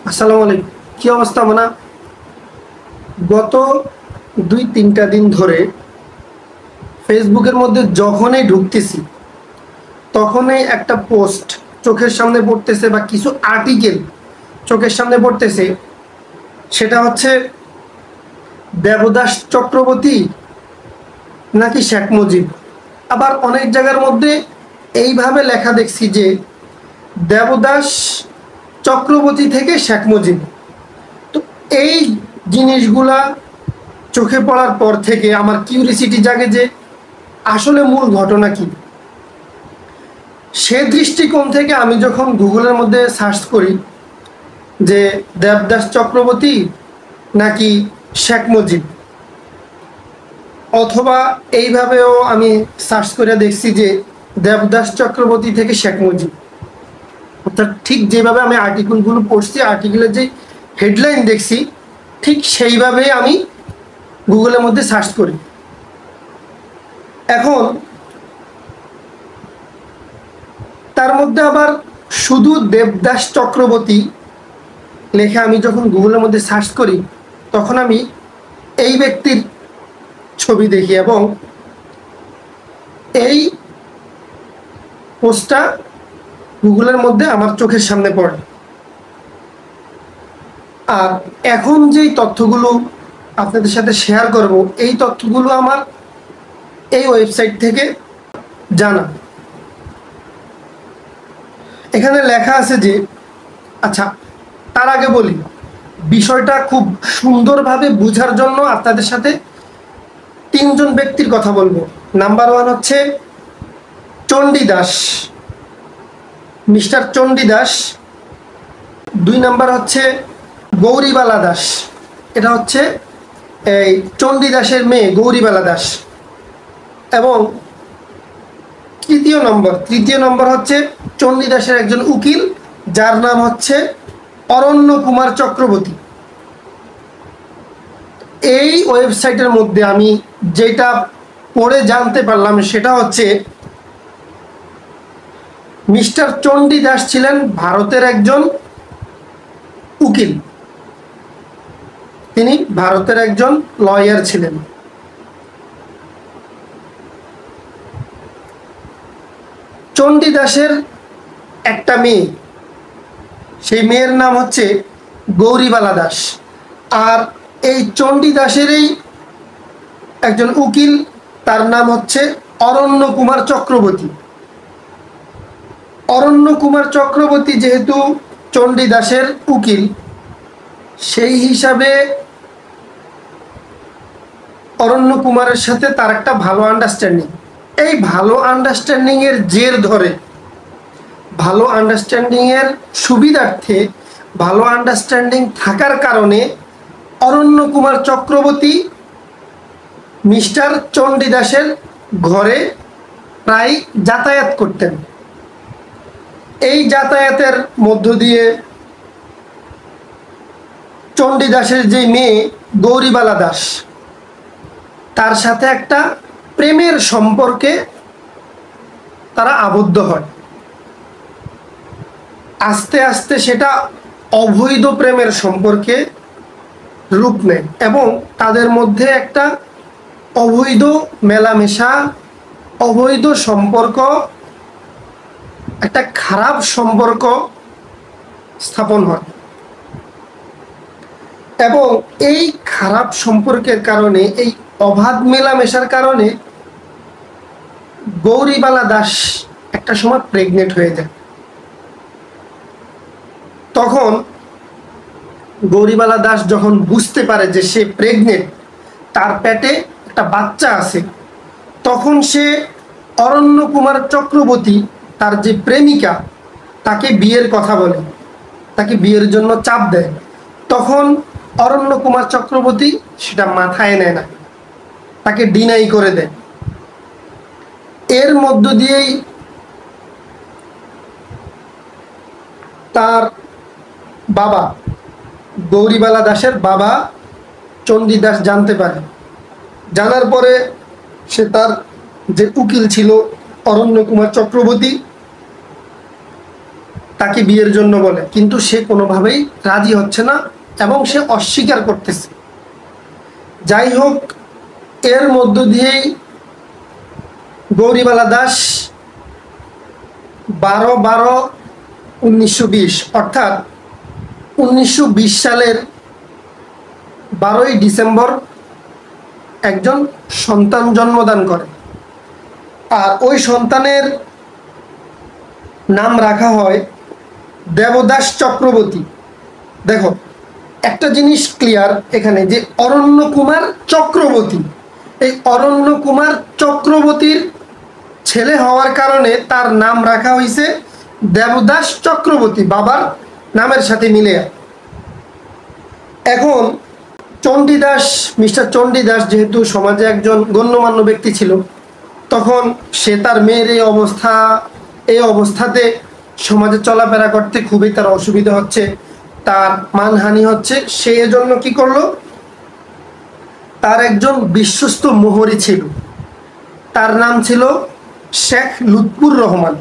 আসসালামু আলাইকুম। কি অবস্থা মানা? গত 2-3টা দিন ধরে ফেসবুকের মধ্যে যখনই ঢুকতেছি তখনই একটা পোস্ট চোখের সামনে পড়তেছে বা কিছু আর্টিকেল চোখের সামনে পড়তেছে। সেটা হচ্ছে দেবদাস চক্রবর্তী নাকি শেখ মুজিব। আবার অনেক জায়গার মধ্যে এইভাবে লেখা দেখছি যে দেবদাস চক্রবর্তী থেকে শেখ মুজিব। তো এই জিনিসগুলা চোখে পড়ার পর থেকে আমার কিউরিসিটি জাগে যে আসলে মূল ঘটনা কি। সে দৃষ্টিকোণ থেকে আমি যখন গুগলের মধ্যে সার্চ করি যে দেবদাস চক্রবর্তী নাকি শেখ মুজিব, অথবা এইভাবেও আমি সার্চ করে দেখছি যে দেবদাস চক্রবর্তী থেকে শেখ মুজিব, অর্থাৎ ঠিক যেভাবে আমি আর্টিকেলগুলো পড়ছি, আর্টিকেলের যে হেডলাইন দেখছি ঠিক সেইভাবে আমি গুগলের মধ্যে সার্চ করি। এখন তার মধ্যে আবার শুধু দেবদাস চক্রবর্তী লেখা আমি যখন গুগলের মধ্যে সার্চ করি তখন আমি এই ব্যক্তির ছবি দেখি এবং এই পোস্টটা গুগলের মধ্যে আমার চোখের সামনে পড়ে। আর এখন যেই তথ্যগুলো আপনাদের সাথে শেয়ার করব, এই তথ্যগুলো আমার এই ওয়েবসাইট থেকে জানা। এখানে লেখা আছে যে, আচ্ছা তার আগে বলি, বিষয়টা খুব সুন্দরভাবে বোঝার জন্য আপনাদের সাথে 3জন ব্যক্তির কথা বলবো। নাম্বার 1 হচ্ছে চণ্ডীদাস, মিস্টার চণ্ডীদাস। 2 নাম্বার হচ্ছে গৌরীবালা দাস, এটা হচ্ছে এই চণ্ডীদাসের মেয়ে গৌরীবালা দাস। এবং তৃতীয় নম্বর হচ্ছে চণ্ডীদাসের একজন উকিল, যার নাম হচ্ছে অরণ্য কুমার চক্রবর্তী। এই ওয়েবসাইটের মধ্যে আমি যেটা পড়ে জানতে পারলাম সেটা হচ্ছে মিস্টার চণ্ডীদাস ছিলেন ভারতের একজন উকিল, তিনি ভারতের একজন লয়ার ছিলেন। চণ্ডীদাসের একটা মেয়ে, সেই মেয়ের নাম হচ্ছে গৌরীবালা দাস। আর এই চণ্ডীদাসেরই একজন উকিল, তার নাম হচ্ছে অরণ্য কুমার চক্রবর্তী। অরণ্য কুমার চক্রবর্তী যেহেতু চণ্ডীদাসের উকিল, সেই হিসাবে অরণ্য কুমারের সাথে তার একটা ভালো আন্ডারস্ট্যান্ডিং। এই ভালো আন্ডারস্ট্যান্ডিংয়ের জের ধরে, ভালো আন্ডারস্ট্যান্ডিংয়ের সুবিধার্থে, ভালো আন্ডারস্ট্যান্ডিং থাকার কারণে অরণ্য কুমার চক্রবর্তী মিস্টার চণ্ডীদাসের ঘরে প্রায় যাতায়াত করতেন। এই যাতায়াতের মধ্য দিয়ে চণ্ডীদাসের যে মেয়ে গৌরীবালা দাস, তার সাথে একটা প্রেমের সম্পর্কে তারা আবদ্ধ হয়। আস্তে আস্তে সেটা অবৈধ প্রেমের সম্পর্কে রূপ নেয় এবং তাদের মধ্যে একটা অবৈধ মেলামেশা, অবৈধ সম্পর্ক, একটা খারাপ সম্পর্ক স্থাপন হয়। এবং এই খারাপ সম্পর্কের কারণে, এই অবাধ মেলামেশার কারণে গৌরীবালা দাস একটা সময় প্রেগনেন্ট হয়ে যায়। তখন গৌরীবালা দাস যখন বুঝতে পারে যে সে প্রেগনেন্ট, তার পেটে একটা বাচ্চা আছে, তখন সে অরণ্য কুমার চক্রবর্তী, তার যে প্রেমিকা, তাকে বিয়ের কথা বলে, তাকে বিয়ের জন্য চাপ দেয়। তখন অরণ্য কুমার চক্রবর্তী সেটা মাথায় নেয় না, তাকে ডিনাই করে দেয়। এর মধ্য দিয়েই তার বাবা, গৌরীবালা দাসের বাবা চণ্ডীদাস জানতে পারে। জানার পরে সে তার যে উকিল ছিল অরণ্য কুমার চক্রবর্তী, তাকে বিয়ের জন্য বলে, কিন্তু সে কোনোভাবেই রাজি হচ্ছে না এবং সে অস্বীকার করতেছে। যাই হোক, এর মধ্য দিয়েই গৌরীবালা দাস 12/12/1920 অর্থাৎ 1920 সালের 12ই ডিসেম্বর একজন সন্তান জন্মদান করে। আর ওই সন্তানের নাম রাখা হয় দেবদাস চক্রবর্তী। দেখো, একটা জিনিস ক্লিয়ার এখানে, যে অরণ্য কুমার চক্রবর্তী, এই অরণ্য কুমার চক্রবর্তীর ছেলে হওয়ার কারণে তার নাম রাখা হয়েছে দেবদাস চক্রবর্তী, বাবার নামের সাথে মিলে। এখন চণ্ডীদাস, মিস্টার চণ্ডীদাস যেহেতু সমাজে একজন গণ্যমান্য ব্যক্তি ছিল, তখন সে তার মেয়ের এই অবস্থাতে সমাজে চলাফেরা করতে খুবই তার অসুবিধা হচ্ছে, তার মানহানি হচ্ছে। সে এজন্য কি করলো, তার একজন বিশ্বস্ত মোহরী ছিল, তার নাম ছিল শেখ লুৎফুর রহমান।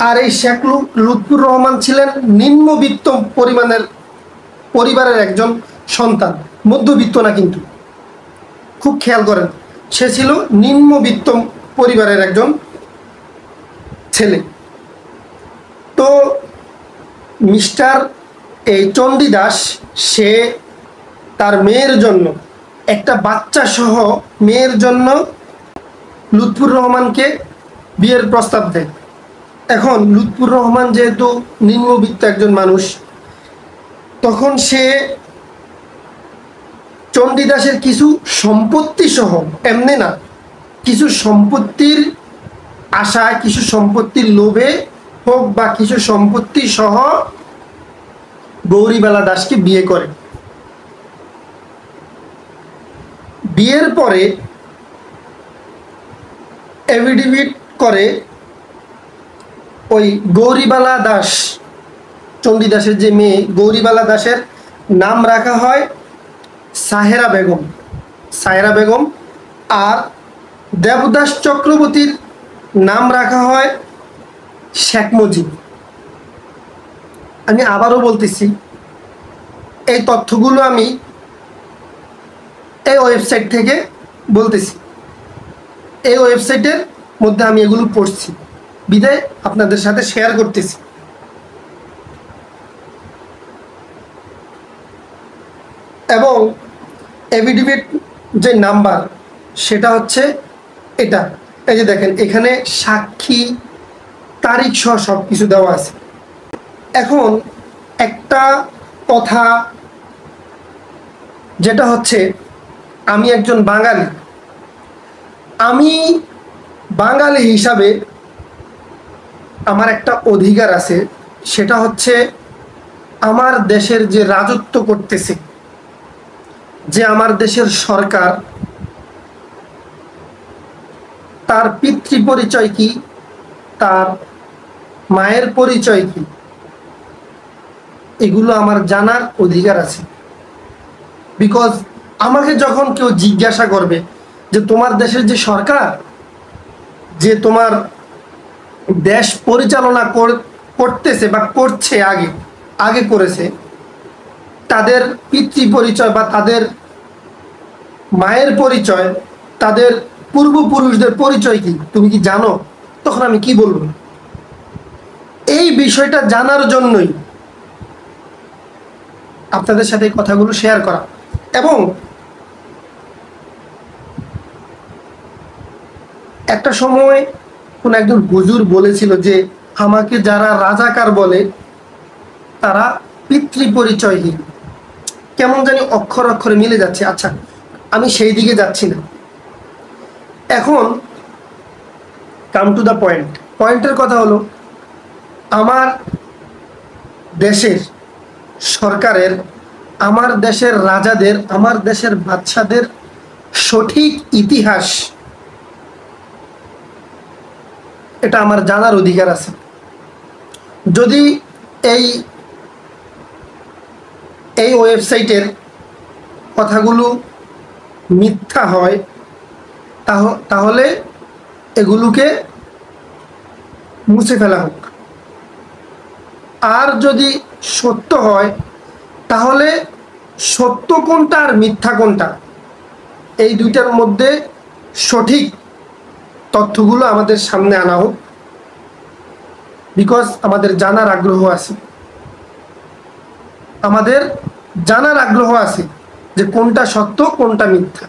আর এই শেখ লুৎফুর রহমান ছিলেন নিম্নবিত্ত পরিবারের একজন সন্তান, মধ্যবিত্ত না, কিন্তু খুব খেয়াল করেন, সে ছিল নিম্নবিত্ত পরিবারের একজন ছেলে। তো মিস্টার এই চণ্ডীদাস সে তার মেয়ের জন্য, একটা বাচ্চা সহ মেয়ের জন্য লুৎফুর রহমানকে বিয়ের প্রস্তাব দেয়। এখন লুৎফুর রহমান যেহেতু নিম্নবিত্ত একজন মানুষ, তখন সে চণ্ডীদাসের কিছু সম্পত্তি সহ, এমনি না, কিছু সম্পত্তির আশায়, কিছু সম্পত্তির লোভে হোক বা কিছু সম্পত্তি সহ গৌরীবালা দাসকে বিয়ে করে। বিয়ের পরে এফিডেভিট করে ওই গৌরীবালা দাস, চণ্ডীদাসের যে মেয়ে গৌরীবালা দাসের নাম রাখা হয় সাহেরা বেগম, আর দেবদাস চক্রবর্তীর নাম রাখা হয় শেখ মুজিব। আমি আবারও বলতেছি, এই তথ্যগুলো আমি এই ওয়েবসাইট থেকে বলতেছি, এই ওয়েবসাইটের মধ্যে আমি এগুলো পড়ছি বিদায় আপনাদের সাথে শেয়ার করতেছি। এবং এফিডেভিট যে নাম্বার সেটা হচ্ছে এটা, এই যে দেখেন, এখানে সাক্ষী, তারিখ সহ সব কিছু দেওয়া আছে। এখন একটা কথা যেটা হচ্ছে, আমি একজন বাঙালি, আমি বাঙালি হিসাবে আমার একটা অধিকার আছে, সেটা হচ্ছে আমার দেশের যে রাজত্ব করতেছে, যে আমার দেশের সরকার, তার পিতৃ পরিচয় কি, তার মায়ের পরিচয় কি, এগুলো আমার জানার অধিকার আছে। বিকজ আমাকে যখন কেউ জিজ্ঞাসা করবে যে তোমার দেশের যে সরকার, যে তোমার দেশ পরিচালনা করতেছে বা করছে, আগে করেছে, তাদের পিতৃ পরিচয় বা তাদের মায়ের পরিচয়, তাদের পূর্বপুরুষদের পরিচয় কি তুমি কি জানো, তখন আমি কি বলবো? এই বিষয়টা জানার জন্যই আপনাদের সাথে এই কথাগুলো শেয়ার করা। এবং একটা সময় কোন একজন হুজুর বলেছিল যে আমাকে যারা রাজাকার বলে তারা পিতৃ পরিচয়হীন। কেমন জানি অক্ষর অক্ষরে মিলে যাচ্ছে। আচ্ছা, আমি সেই দিকে যাচ্ছি না। এখন কাম টু দ্য পয়েন্ট। পয়েন্টের কথা হলো, আমার দেশের সরকারের, আমার দেশের রাজাদের, আমার দেশের বাদশাদের সঠিক ইতিহাস এটা আমার জানার অধিকার আছে। যদি এই ওয়েবসাইটের কথাগুলো মিথ্যা হয় তাহলে এগুলোকে মুছে ফেলা হোক। আর যদি সত্য হয় তাহলে সত্য কোনটা আর মিথ্যা কোনটা, এই দুইটার মধ্যে সঠিক তথ্যগুলো আমাদের সামনে আনা হোক, বিকজ আমাদের জানার আগ্রহ আছে, আমাদের জানার আগ্রহ আছে যে কোনটা সত্য কোনটা মিথ্যা।